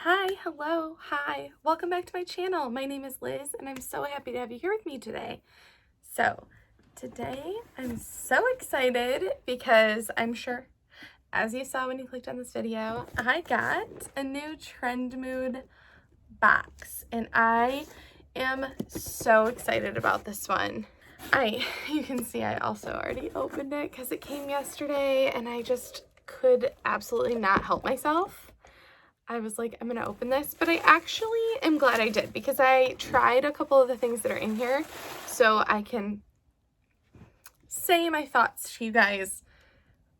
Hi, hello, hi, welcome back to my channel. My name is Liz and I'm so happy to have you here with me today. So today I'm so excited because I'm sure, as you saw when you clicked on this video, I got a new Trendmood box and I am so excited about this one. You can see I also already opened it because it came yesterday and I just could absolutely not help myself. I was like, I'm gonna open this, but I actually am glad I did because I tried a couple of the things that are in here so I can say my thoughts to you guys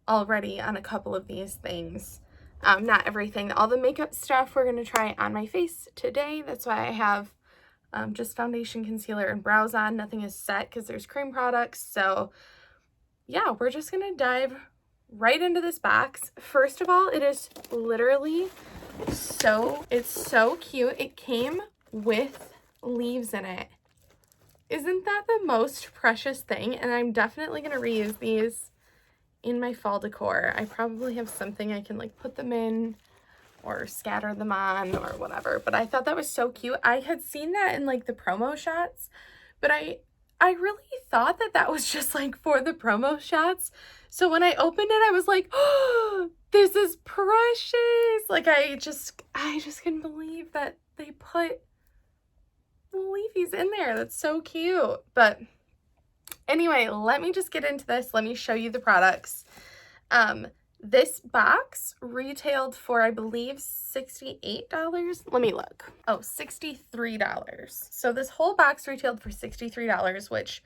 already on a couple of these things. Not everything. All the makeup stuff we're gonna try on my face today. That's why I have just foundation, concealer, and brows on. Nothing is set because there's cream products. So yeah, we're just gonna dive right into this box. First of all, it is literally it's so cute. It came with leaves in it. Isn't that the most precious thing? And I'm definitely going to reuse these in my fall decor. I probably have something I can like put them in or scatter them on or whatever. But I thought that was so cute. I had seen that in like the promo shots, but I really thought that that was just like for the promo shots. So when I opened it, I was like, oh, this is precious. Like I just couldn't believe that they put the leafies in there. That's so cute. But anyway, let me just get into this. Let me show you the products. This box retailed for, I believe, $68. Let me look. Oh, $63. So this whole box retailed for $63, which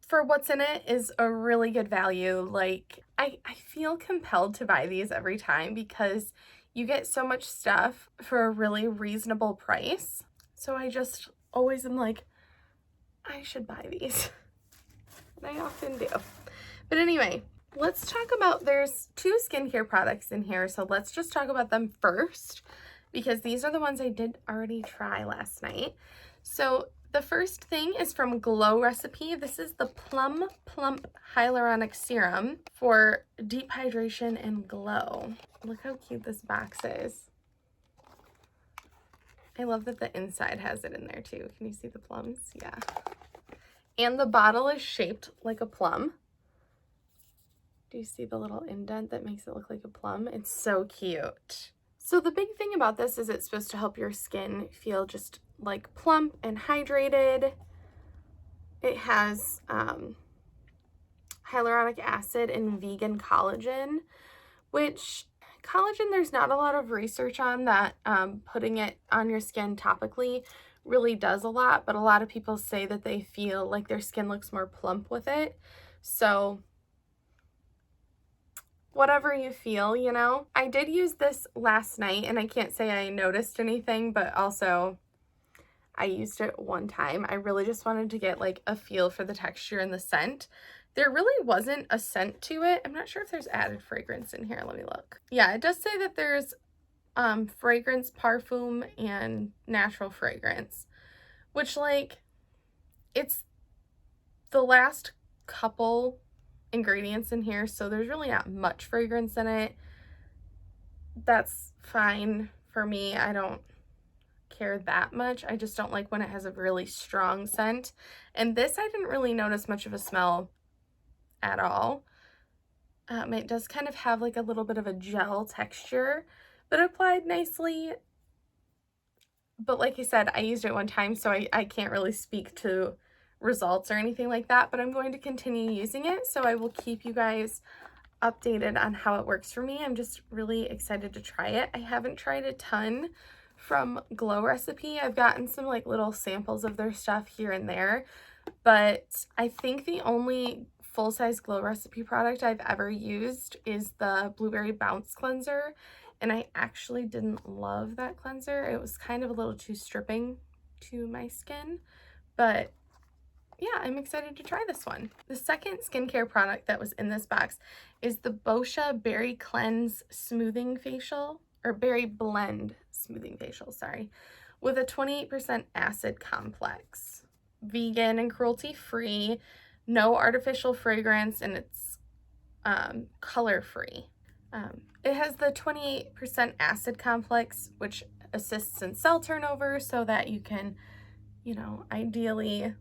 for what's in it is a really good value. Like I feel compelled to buy these every time because you get so much stuff for a really reasonable price. So I just always am like, I should buy these. And I often do. But anyway, let's talk about, there's two skincare products in here. So let's just talk about them first because these are the ones I did already try last night. So the first thing is from Glow Recipe. This is the Plum Plump Hyaluronic Serum for deep hydration and glow. Look how cute this box is. I love that the inside has it in there too. Can you see the plums? Yeah. And the bottle is shaped like a plum. Do you see the little indent that makes it look like a plum? It's so cute. So the big thing about this is it's supposed to help your skin feel just like plump and hydrated. It has hyaluronic acid and vegan collagen, which collagen, there's not a lot of research on that. Putting it on your skin topically really does a lot, but a lot of people say that they feel like their skin looks more plump with it. So whatever you feel, you know. I did use this last night and I can't say I noticed anything, but also I used it one time. I really just wanted to get like a feel for the texture and the scent. There really wasn't a scent to it. I'm not sure if there's added fragrance in here. Let me look. Yeah, it does say that there's fragrance, parfum, and natural fragrance, which like it's the last couple ingredients in here, so there's really not much fragrance in it. That's fine for me. I don't care that much. I just don't like when it has a really strong scent. And this, I didn't really notice much of a smell at all. It does kind of have like a little bit of a gel texture, but applied nicely. But like I said, I used it one time, so I can't really speak to results or anything like that, but I'm going to continue using it, so I will keep you guys updated on how it works for me. I'm just really excited to try it. I haven't tried a ton from Glow Recipe. I've gotten some like little samples of their stuff here and there, but I think the only full-size Glow Recipe product I've ever used is the Blueberry Bounce Cleanser, and I actually didn't love that cleanser. It was kind of a little too stripping to my skin, but yeah, I'm excited to try this one. The second skincare product that was in this box is the Boscia Berry Cleanse Smoothing Facial, or Berry Blend Smoothing Facial, sorry, with a 28% acid complex. Vegan and cruelty-free, no artificial fragrance, and it's color-free. It has the 28% acid complex, which assists in cell turnover so that you can, you know, ideally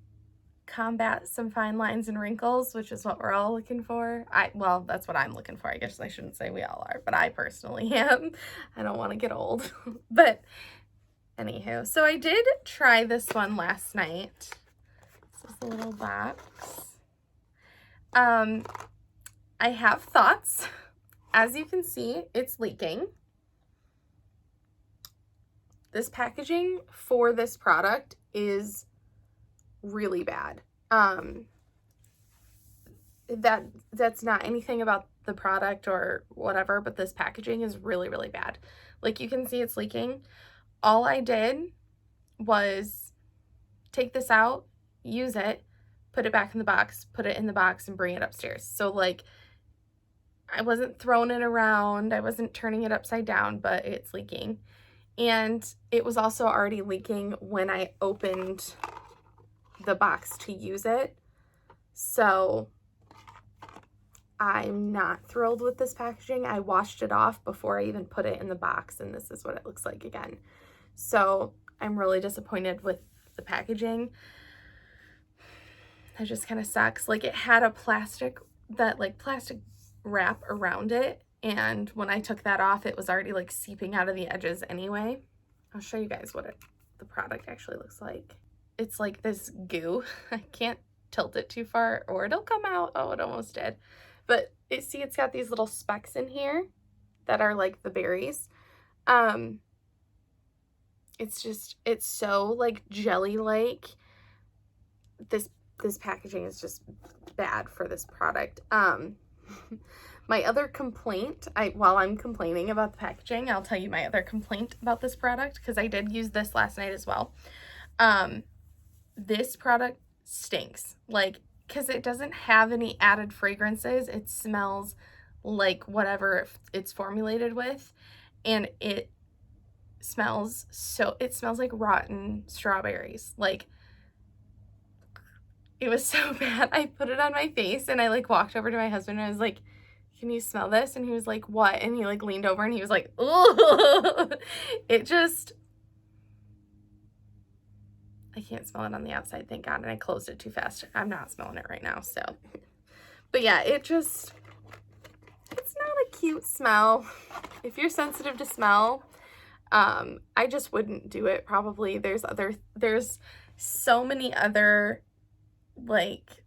combat some fine lines and wrinkles, which is what we're all looking for. Well, that's what I'm looking for. I guess I shouldn't say we all are, but I personally am. I don't want to get old. But anywho, so I did try this one last night. This is a little box. I have thoughts. As you can see, it's leaking. This packaging for this product is really bad. That's not anything about the product or whatever, but this packaging is really, really bad. Like you can see it's leaking. All I did was take this out, use it, put it back in the box, put it in the box and bring it upstairs. So like I wasn't throwing it around, I wasn't turning it upside down, but it's leaking. And it was also already leaking when I opened the box to use it. So I'm not thrilled with this packaging. I washed it off before I even put it in the box, and this is what it looks like again. So I'm really disappointed with the packaging. It just kind of sucks. Like it had a plastic wrap around it, and when I took that off, it was already like seeping out of the edges anyway. I'll show you guys what the product actually looks like. It's like this goo. I can't tilt it too far or it'll come out. Oh, it almost did. But see, it's got these little specks in here that are like the berries. It's so like jelly-like. This packaging is just bad for this product. My other complaint, while I'm complaining about the packaging, I'll tell you my other complaint about this product, because I did use this last night as well. This product stinks, like, because it doesn't have any added fragrances. It smells like whatever it's formulated with, and it smells like rotten strawberries. Like, it was so bad. I put it on my face and I like walked over to my husband and I was like, can you smell this? And he was like, what? And he like leaned over and he was like, oh, it just, I can't smell it on the outside, thank God. And I closed it too fast. I'm not smelling it right now, so. But yeah, it's not a cute smell. If you're sensitive to smell, I just wouldn't do it probably. There's so many other like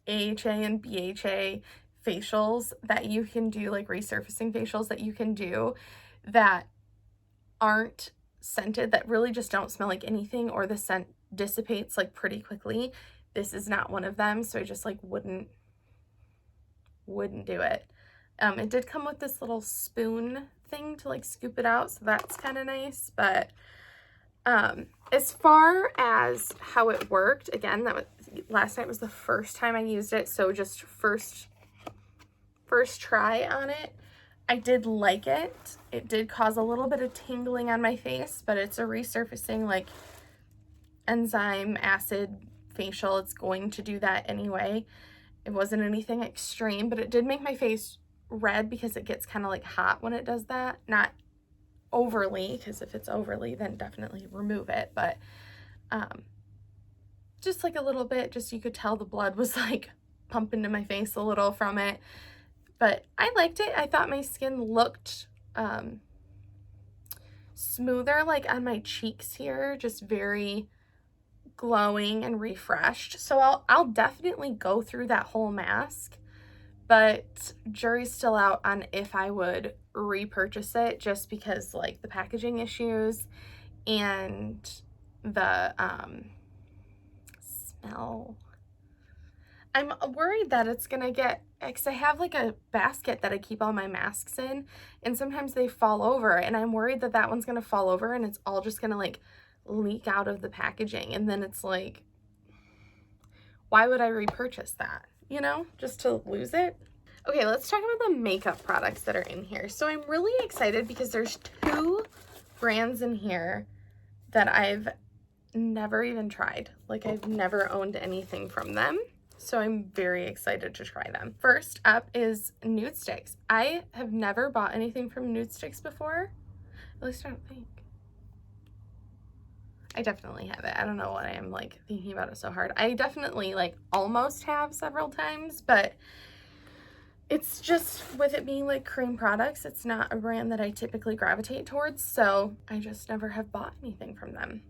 AHA and BHA facials that you can do, like resurfacing facials that you can do that aren't scented, that really just don't smell like anything, or the scent dissipates like pretty quickly. This is not one of them, so I just like wouldn't do it. It did come with this little spoon thing to like scoop it out, so that's kind of nice. But as far as how it worked, again, last night was the first time I used it, so just first try on it. I did like it. It did cause a little bit of tingling on my face, but it's a resurfacing like enzyme acid facial. It's going to do that anyway. It wasn't anything extreme, but it did make my face red because it gets kind of like hot when it does that. Not overly, because if it's overly, then definitely remove it, but just like a little bit, just you could tell the blood was like pumping to my face a little from it. But I liked it. I thought my skin looked smoother, like on my cheeks here, just very glowing and refreshed. So I'll definitely go through that whole mask, but jury's still out on if I would repurchase it, just because like the packaging issues and the smell. I'm worried that it's gonna get, because I have like a basket that I keep all my masks in, and sometimes they fall over, and I'm worried that that one's gonna fall over and it's all just gonna like leak out of the packaging, and then it's like, why would I repurchase that, you know, just to lose it? Okay, let's talk about the makeup products that are in here. So I'm really excited because there's 2 brands in here that I've never even tried. Like, I've never owned anything from them. So I'm very excited to try them. First up is Nudestix. I have never bought anything from Nudestix before. At least I don't think. I definitely have it. I don't know why I'm like thinking about it so hard. I definitely like almost have several times, but it's just, with it being like cream products, it's not a brand that I typically gravitate towards, so I just never have bought anything from them.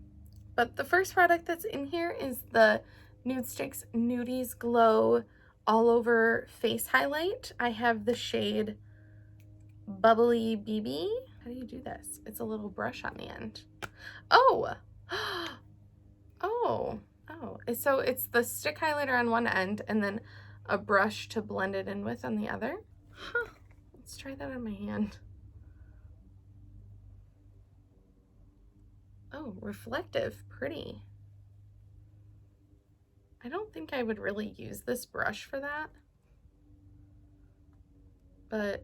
But the first product that's in here is the Nudestix Nudies Glow All Over Face Highlight. I have the shade Bubbly BB. How do you do this? It's a little brush on the end. Oh! Oh. So it's the stick highlighter on one end and then a brush to blend it in with on the other. Huh. Let's try that on my hand. Oh, reflective, pretty. I don't think I would really use this brush for that, but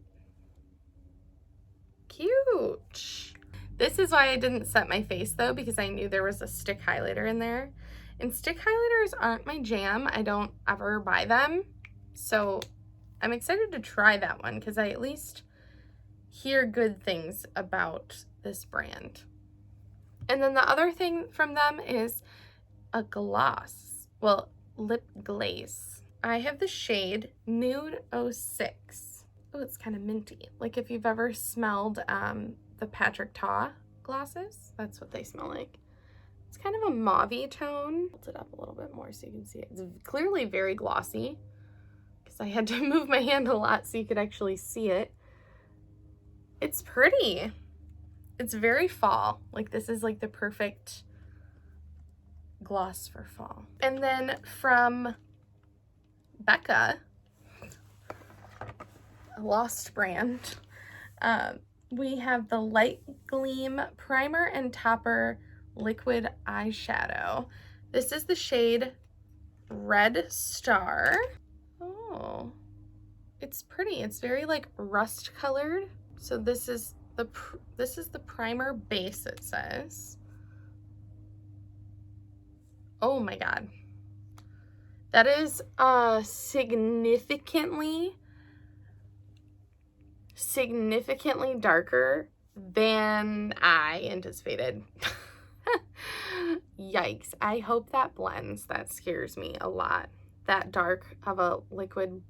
cute. This is why I didn't set my face though, because I knew there was a stick highlighter in there. And stick highlighters aren't my jam. I don't ever buy them. So I'm excited to try that one because I at least hear good things about this brand. And then the other thing from them is a gloss. Well, lip glaze. I have the shade Nude 06. Oh, it's kind of minty. Like if you've ever smelled the Patrick Ta glosses, that's what they smell like. It's kind of a mauve-y tone. Hold it up a little bit more so you can see it. It's clearly very glossy because I had to move my hand a lot so you could actually see it. It's pretty. It's very fall. Like this is like the perfect gloss for fall. And then from Becca, a lost brand, we have the Light Gleam Primer and Topper Liquid Eyeshadow. This is the shade Red Star. Oh, it's pretty. It's very like rust colored. So this is the primer base, it says. Oh my god. That is significantly darker than I anticipated. Yikes. I hope that blends. That scares me a lot. That dark of a liquid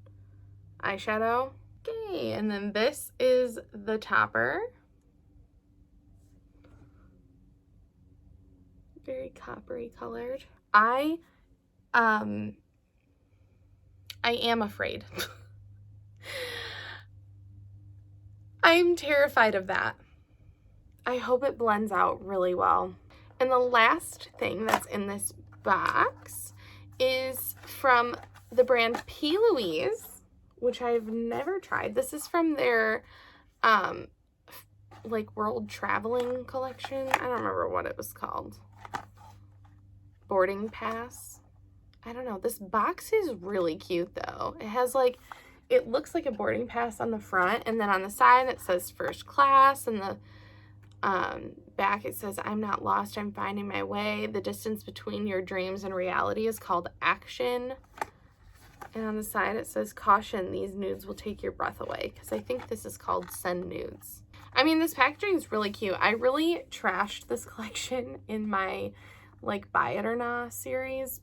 eyeshadow. Okay, and then this is the topper. Very coppery colored. I am afraid. I'm terrified of that. I hope it blends out really well. And the last thing that's in this box is from the brand P. Louise, which I've never tried. This is from their like world traveling collection. I don't remember what it was called. Boarding pass. I don't know. This box is really cute though. It has like, it looks like a boarding pass on the front, and then on the side it says first class, and the back it says, I'm not lost, I'm finding my way. The distance between your dreams and reality is called action. And on the side it says, caution, these nudes will take your breath away, because I think this is called Send Nudes. I mean, this packaging is really cute. I really trashed this collection in my like Buy It or Nah series.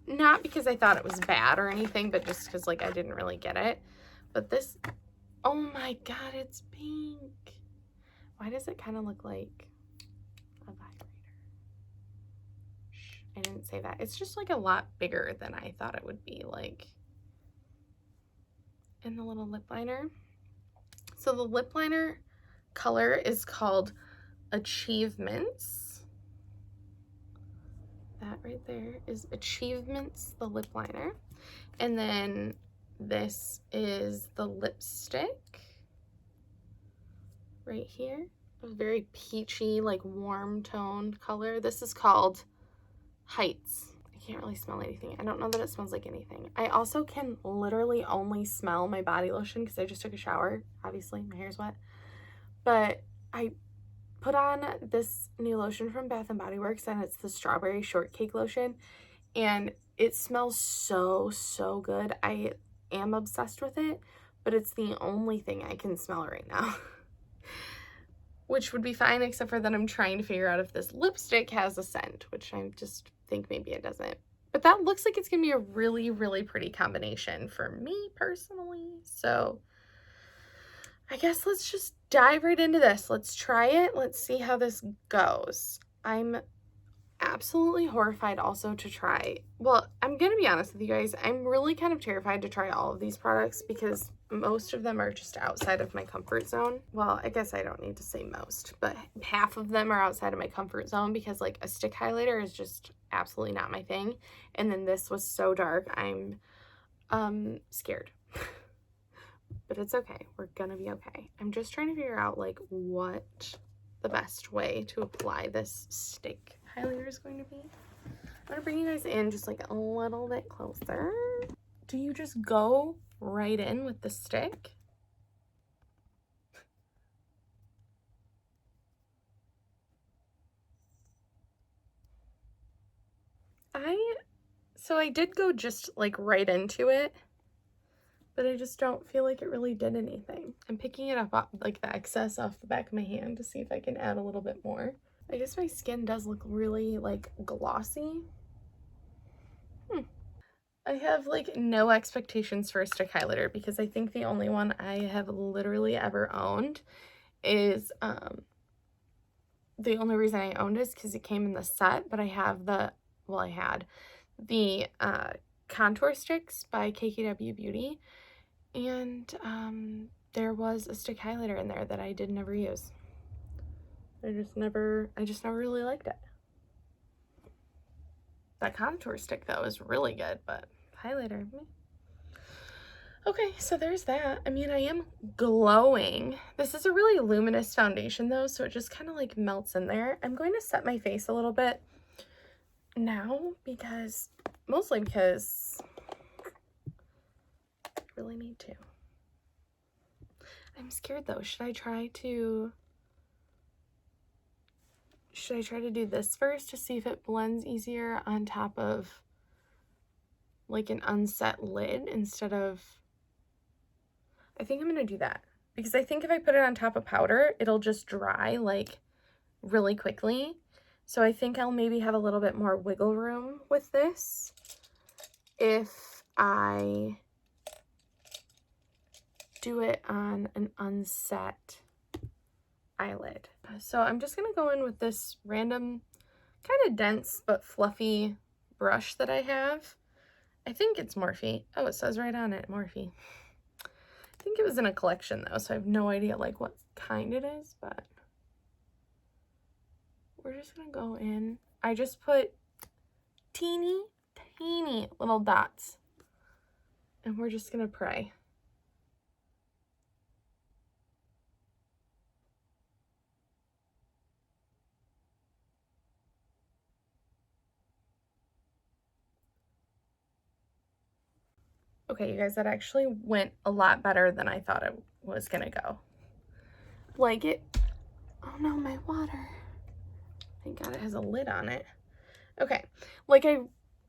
Not because I thought it was bad or anything, but just because like I didn't really get it. But this, oh my god, it's pink. Why does it kind of look like a vibrator? Shh, I didn't say that. It's just like a lot bigger than I thought it would be, like in the little lip liner. So the lip liner color is called Achievements. That right there is Achievements, the lip liner. And then this is the lipstick right here. A very peachy, like warm toned color. This is called Heights. I can't really smell anything. I don't know that it smells like anything. I also can literally only smell my body lotion because I just took a shower. Obviously, my hair's wet. But I put on this new lotion from Bath & Body Works, and it's the Strawberry Shortcake lotion, and It smells so, so good. I am obsessed with it, but it's the only thing I can smell right now. Which would be fine, except for that I'm trying to figure out if this lipstick has a scent, which I just think maybe it doesn't. But that looks like it's gonna be a really, really pretty combination for me personally. So I guess let's just dive right into this. Let's try it. Let's see how this goes. I'm absolutely horrified also to try. Well, I'm gonna be honest with you guys. I'm really kind of terrified to try all of these products because most of them are just outside of my comfort zone. Well, I guess I don't need to say most, but half of them are outside of my comfort zone because like a stick highlighter is just absolutely not my thing. And then this was so dark, I'm scared. But it's okay. We're gonna be okay. I'm just trying to figure out like what the best way to apply this stick highlighter is going to be. I'm gonna bring you guys in just like a little bit closer. Do you just go right in with the stick? So I did go just like right into it, but I just don't feel like it really did anything. I'm picking it up like the excess off the back of my hand to see if I can add a little bit more. I guess my skin does look really like glossy. I have like no expectations for a stick highlighter because I think the only one I have literally ever owned is, the only reason I owned it is because it came in the set, but I have the, well, I had the contour sticks by KKW Beauty, and there was a stick highlighter in there that I did never use. I just never really liked it. That contour stick though is really good, but highlighter, meh. Okay, so there's that. I mean, I am glowing. This is a really luminous foundation though, so it just kind of like melts in there. I'm going to set my face a little bit now because, mostly because I really need to. I'm scared though. Should I try to do this first to see if it blends easier on top of like an unset lid instead of, I think I'm gonna do that because I think if I put it on top of powder, it'll just dry like really quickly. So I think I'll maybe have a little bit more wiggle room with this if I do it on an unset eyelid. So I'm just gonna go in with this random kind of dense but fluffy brush that I have. I think it's Morphe. Oh, it says right on it, Morphe. I think it was in a collection though, so I have no idea like what kind it is, but we're just gonna go in. I just put teeny little dots and we're just gonna pray. Okay, you guys, that actually went a lot better than I thought it was gonna go. Like it, oh no, my water. Thank God it has a lid on it. Okay, like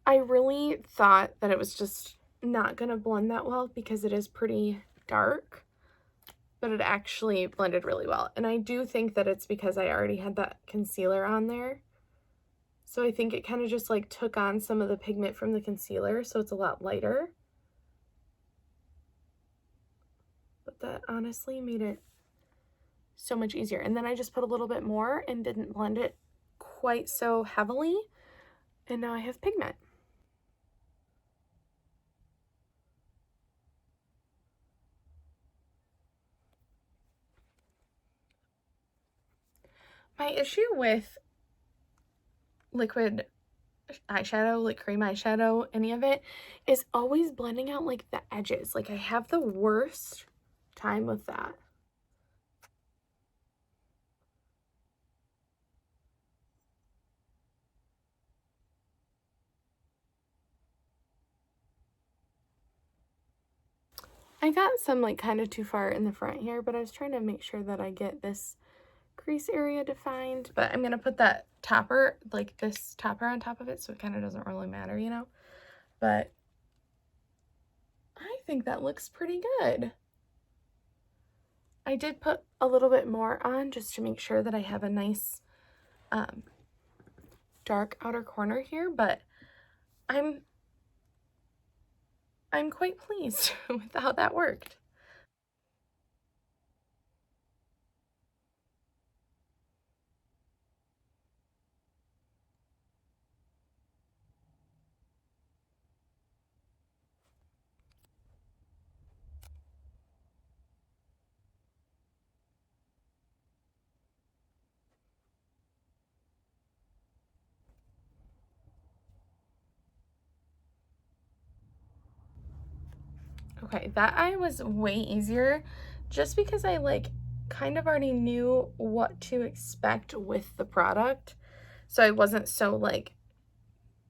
I really thought that it was just not gonna blend that well because it is pretty dark, but it actually blended really well. And I do think that it's because I already had that concealer on there. So I think it kind of just like took on some of the pigment from the concealer, so it's a lot lighter. But that honestly made it so much easier. And then I just put a little bit more and didn't blend it quite so heavily. And now I have pigment. My issue with liquid eyeshadow, like cream eyeshadow, any of it, is always blending out like the edges. Like I have the worst time with that. I got some like kind of too far in the front here, but I was trying to make sure that I get this crease area defined. But I'm gonna put that topper, like this topper on top of it, so it kind of doesn't really matter, you know. but I think that looks pretty good. I did put a little bit more on just to make sure that I have a nice dark outer corner here, but I'm quite pleased with how that worked. Okay, that eye was way easier just because I like kind of already knew what to expect with the product. So I wasn't so like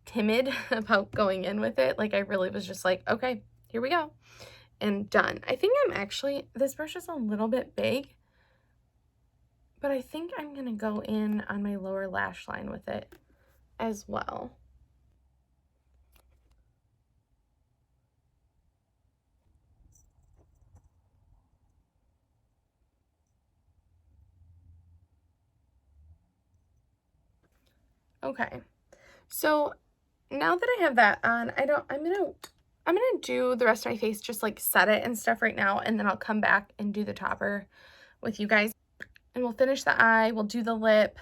timid about going in with it. Like I really was just like, okay, here we go and done. I think I'm actually, this brush is a little bit big, but I think I'm gonna go in on my lower lash line with it as well. Okay, so now that I have that on, I'm gonna do the rest of my face, just like set it and stuff right now, and then I'll come back and do the topper with you guys. And we'll finish the eye, we'll do the lip,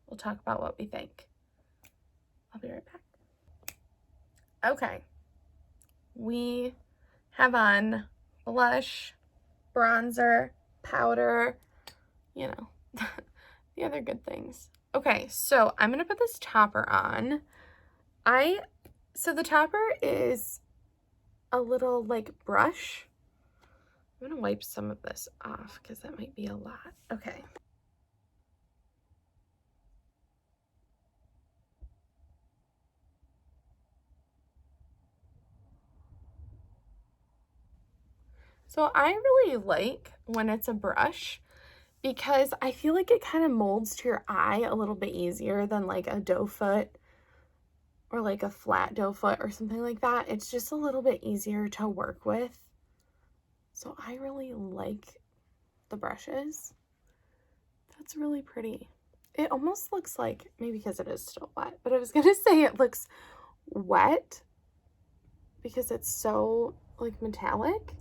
we'll talk about what we think. I'll be right back. Okay, we have on blush, bronzer, powder, you know, the other good things. Okay, so I'm gonna put this topper on. So the topper is a little like brush. I'm gonna wipe some of this off because that might be a lot. Okay. So I really like when it's a brush because I feel like it kind of molds to your eye a little bit easier than like a doe foot or like a flat doe foot or something like that. It's just a little bit easier to work with. So I really like the brushes. That's really pretty. It almost looks like, maybe because it is still wet, but I was gonna say it looks wet because it's so like metallic.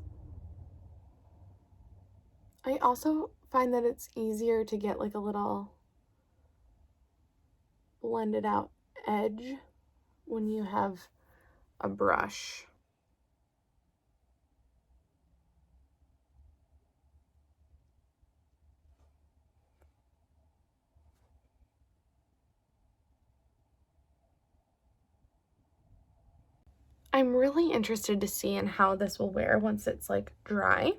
I also find that it's easier to get like a little blended out edge when you have a brush. I'm really interested to see in how this will wear once it's like dry.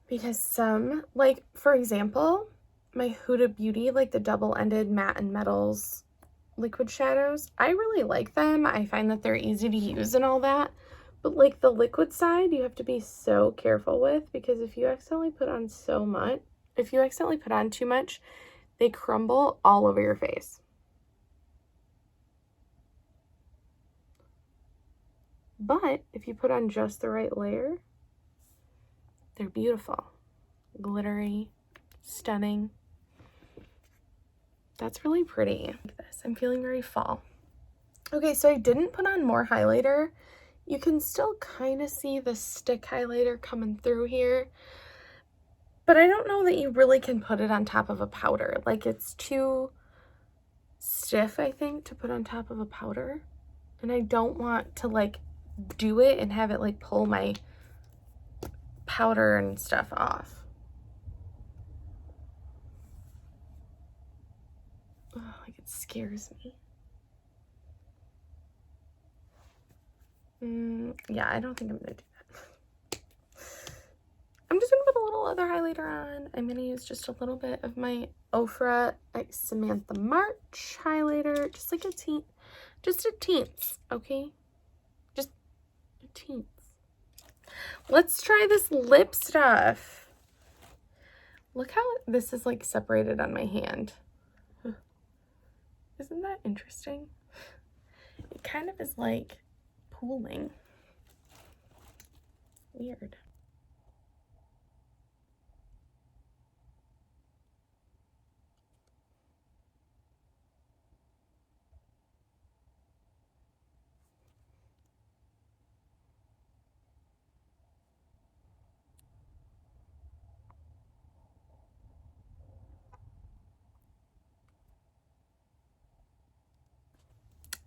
Because some, like for example, my Huda Beauty, like the double-ended matte and metals liquid shadows, I really like them. I find that they're easy to use and all that. But like the liquid side, you have to be so careful with, because if you accidentally put on too much, they crumble all over your face. But if you put on just the right layer, they're beautiful, glittery, stunning. That's really pretty. Like this, I'm feeling very fall. Okay, so I didn't put on more highlighter. You can still kind of see the stick highlighter coming through here, but I don't know that you really can put it on top of a powder. Like it's too stiff, I think, to put on top of a powder. And I don't want to like do it and have it like pull my powder and stuff off. Oh, like it scares me. Yeah, I don't think I'm gonna do that. I'm just gonna put a little other highlighter on. I'm gonna use just a little bit of my Ofra X Samantha March highlighter, just like a teeny, just a teens, okay? Just a teens. Let's try this lip stuff. Look how this is like separated on my hand. Isn't that interesting? It kind of is like pooling. Weird.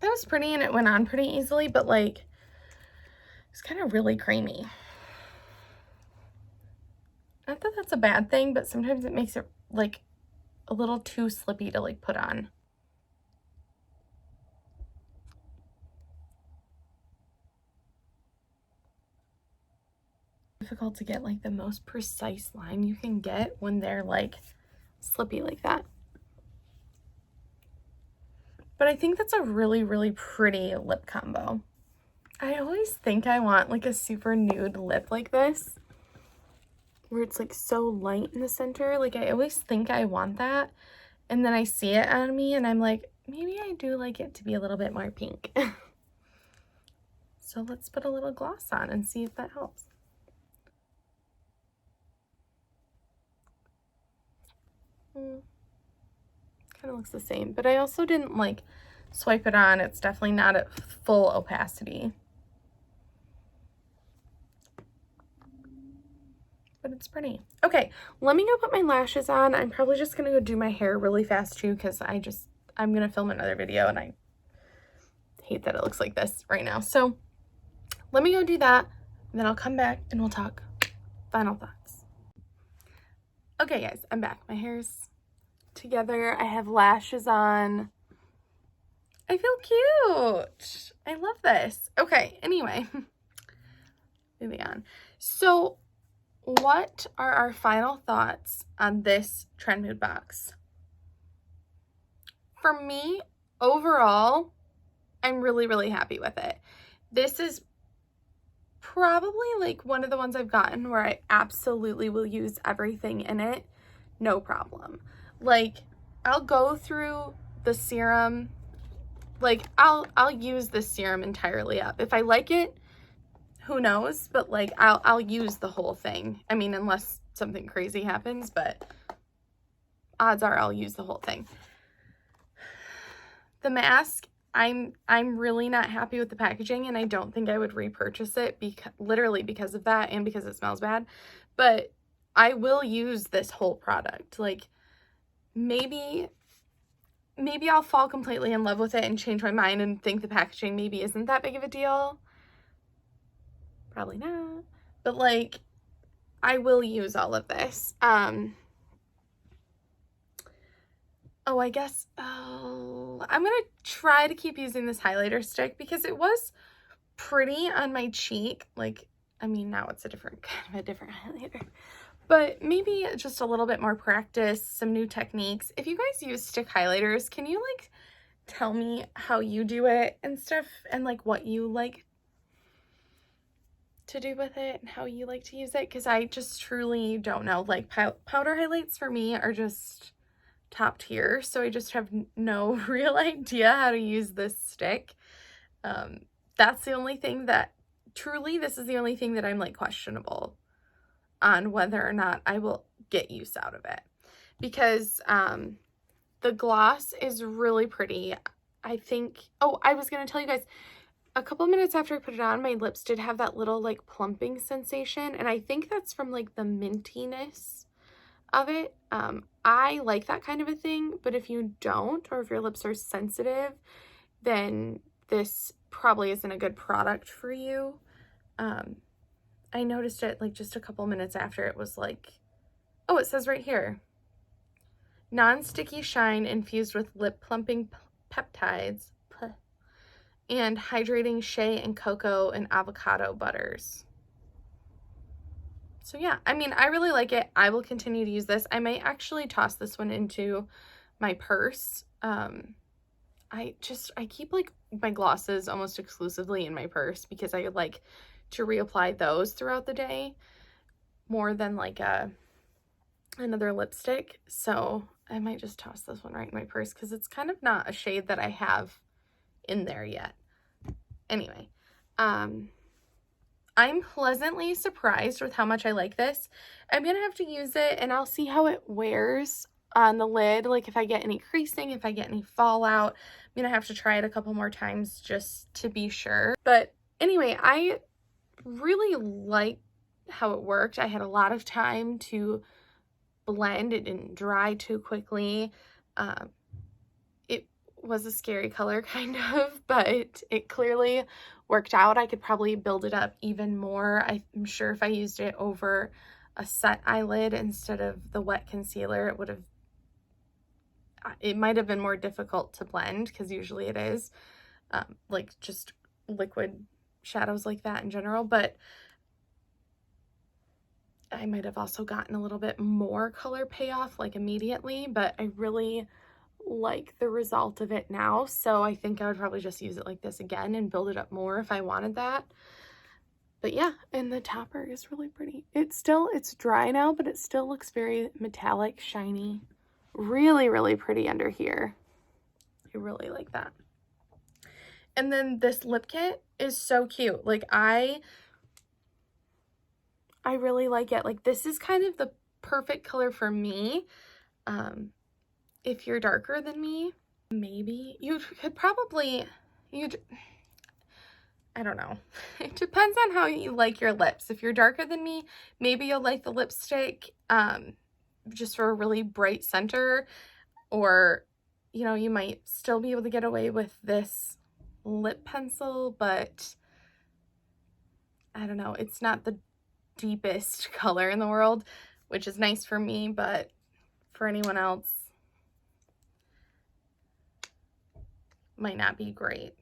That was pretty and it went on pretty easily, but like it's kind of really creamy. Not that that's a bad thing, but sometimes it makes it like a little too slippy to like put on. Difficult to get like the most precise line you can get when they're like slippy like that. But I think that's a really, really pretty lip combo. I always think I want like a super nude lip like this, where it's like so light in the center. Like I always think I want that. And then I see it on me and I'm like, maybe I do like it to be a little bit more pink. So let's put a little gloss on and see if that helps. Kind of looks the same, but I also didn't like swipe it on. It's definitely not at full opacity, but it's pretty. Okay, let me go put my lashes on. I'm probably just gonna go do my hair really fast too, because I'm gonna film another video and I hate that it looks like this right now. So let me go do that, and then I'll come back and we'll talk final thoughts. Okay guys, I'm back. My hair's together. I have lashes on. I feel cute. I love this. Okay, anyway, moving on. So what are our final thoughts on this Trendmood box? For me, overall, I'm really, really happy with it. This is probably like one of the ones I've gotten where I absolutely will use everything in it, no problem. Like, I'll go through the serum, like I'll use this serum entirely up. If I like it, who knows, but like I'll use the whole thing. I mean, unless something crazy happens, but odds are I'll use the whole thing. The mask, I'm really not happy with the packaging, and I don't think I would repurchase it literally because of that and because it smells bad. But I will use this whole product. Like, maybe I'll fall completely in love with it and change my mind and think the packaging maybe isn't that big of a deal. Probably not. But like, I will use all of this. Oh, I guess, I'm gonna try to keep using this highlighter stick because it was pretty on my cheek. Like, I mean, now it's a different highlighter. But maybe just a little bit more practice, some new techniques. If you guys use stick highlighters, can you like tell me how you do it and stuff, and like what you like to do with it and how you like to use it? Because I just truly don't know. Like, powder highlights for me are just top tier, so I just have no real idea how to use this stick. That's the only thing that this is the only thing that I'm like questionable on whether or not I will get use out of it, because the gloss is really pretty. I think, oh, I was gonna tell you guys, a couple minutes after I put it on, my lips did have that little like plumping sensation, and I think that's from like the mintiness of it. I like that kind of a thing, but if you don't, or if your lips are sensitive, then this probably isn't a good product for you. I noticed it like just a couple minutes after. It was like, oh, it says right here, non-sticky shine infused with lip plumping peptides and hydrating shea and cocoa and avocado butters. So yeah, I mean, I really like it. I will continue to use this. I might actually toss this one into my purse. I keep like my glosses almost exclusively in my purse because I like to reapply those throughout the day more than like another lipstick. So I might just toss this one right in my purse because it's kind of not a shade that I have in there yet. Anyway, I'm pleasantly surprised with how much I like this. I'm gonna have to use it and I'll see how it wears on the lid, like if I get any creasing, if I get any fallout. I'm gonna have to try it a couple more times just to be sure. But anyway, I really like how it worked. I had a lot of time to blend. It didn't dry too quickly. It was a scary color kind of, but it clearly worked out. I could probably build it up even more. I'm sure if I used it over a set eyelid instead of the wet concealer, it might have been more difficult to blend, because usually it is, like just liquid shadows like that in general. But I might have also gotten a little bit more color payoff like immediately, but I really like the result of it now. So I think I would probably just use it like this again and build it up more if I wanted that. But yeah, and the topper is really pretty. It's dry now, but it still looks very metallic, shiny. Really, really pretty under here. I really like that. And then this lip kit is so cute. Like I really like it. Like this is kind of the perfect color for me. If you're darker than me, maybe you could probably, I don't know. It depends on how you like your lips. If you're darker than me, maybe you'll like the lipstick just for a really bright center, or, you know, you might still be able to get away with this lip pencil, but I don't know. It's not the deepest color in the world, which is nice for me, but for anyone else, might not be great.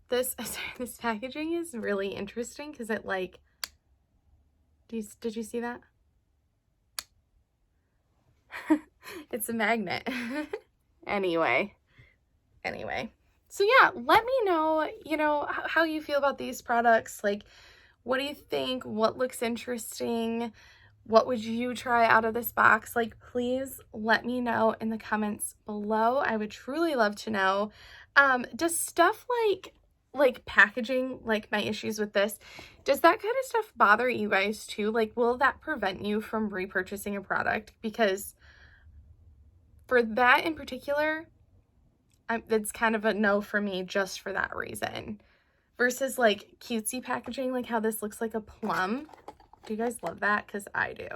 This packaging is really interesting because it like, did you see that? It's a magnet. Anyway. So yeah, let me know, you know, how you feel about these products. Like, what do you think? What looks interesting? What would you try out of this box? Like, please let me know in the comments below. I would truly love to know. Does stuff like packaging, like my issues with this, does that kind of stuff bother you guys too? Like, will that prevent you from repurchasing a product? Because for that in particular, it's kind of a no for me just for that reason. Versus like cutesy packaging, like how this looks like a plum. Do you guys love that? Because I do.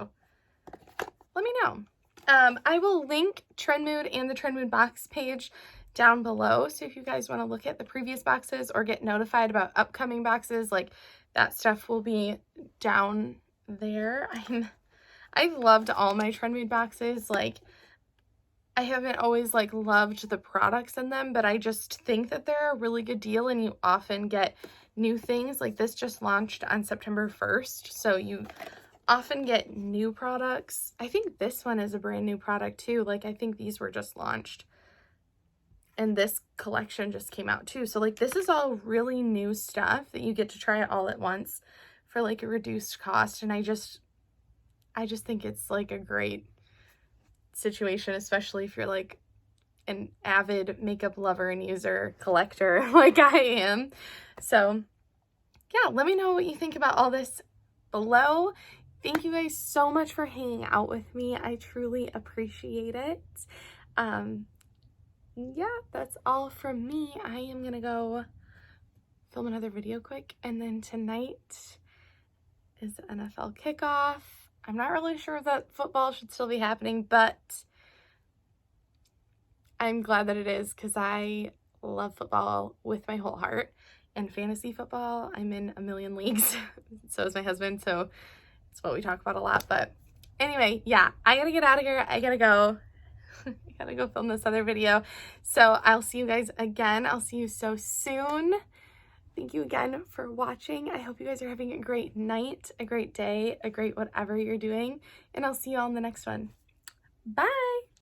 Let me know. I will link Trendmood and the Trendmood box page down below. So if you guys want to look at the previous boxes or get notified about upcoming boxes, like that stuff will be down there. I've loved all my Trendmood boxes. Like, I haven't always like loved the products in them, but I just think that they're a really good deal, and you often get new things. Like this just launched on September 1st, so you often get new products. I think this one is a brand new product too. Like I think these were just launched, and this collection just came out too. So like this is all really new stuff that you get to try it all at once for like a reduced cost. And I just think it's like a great situation, especially if you're like an avid makeup lover and user collector like I am. So yeah, let me know what you think about all this below. Thank you guys so much for hanging out with me. I truly appreciate it. Yeah, that's all from me. I am gonna go film another video quick, and then tonight is the NFL kickoff. I'm not really sure if that football should still be happening, but I'm glad that it is, because I love football with my whole heart. And fantasy football, I'm in a million leagues. So is my husband, so it's what we talk about a lot. But anyway, yeah, I gotta get out of here. I gotta go. I gotta go film this other video. So I'll see you guys again. I'll see you so soon. Thank you again for watching. I hope you guys are having a great night, a great day, a great whatever you're doing, and I'll see you all in the next one. Bye!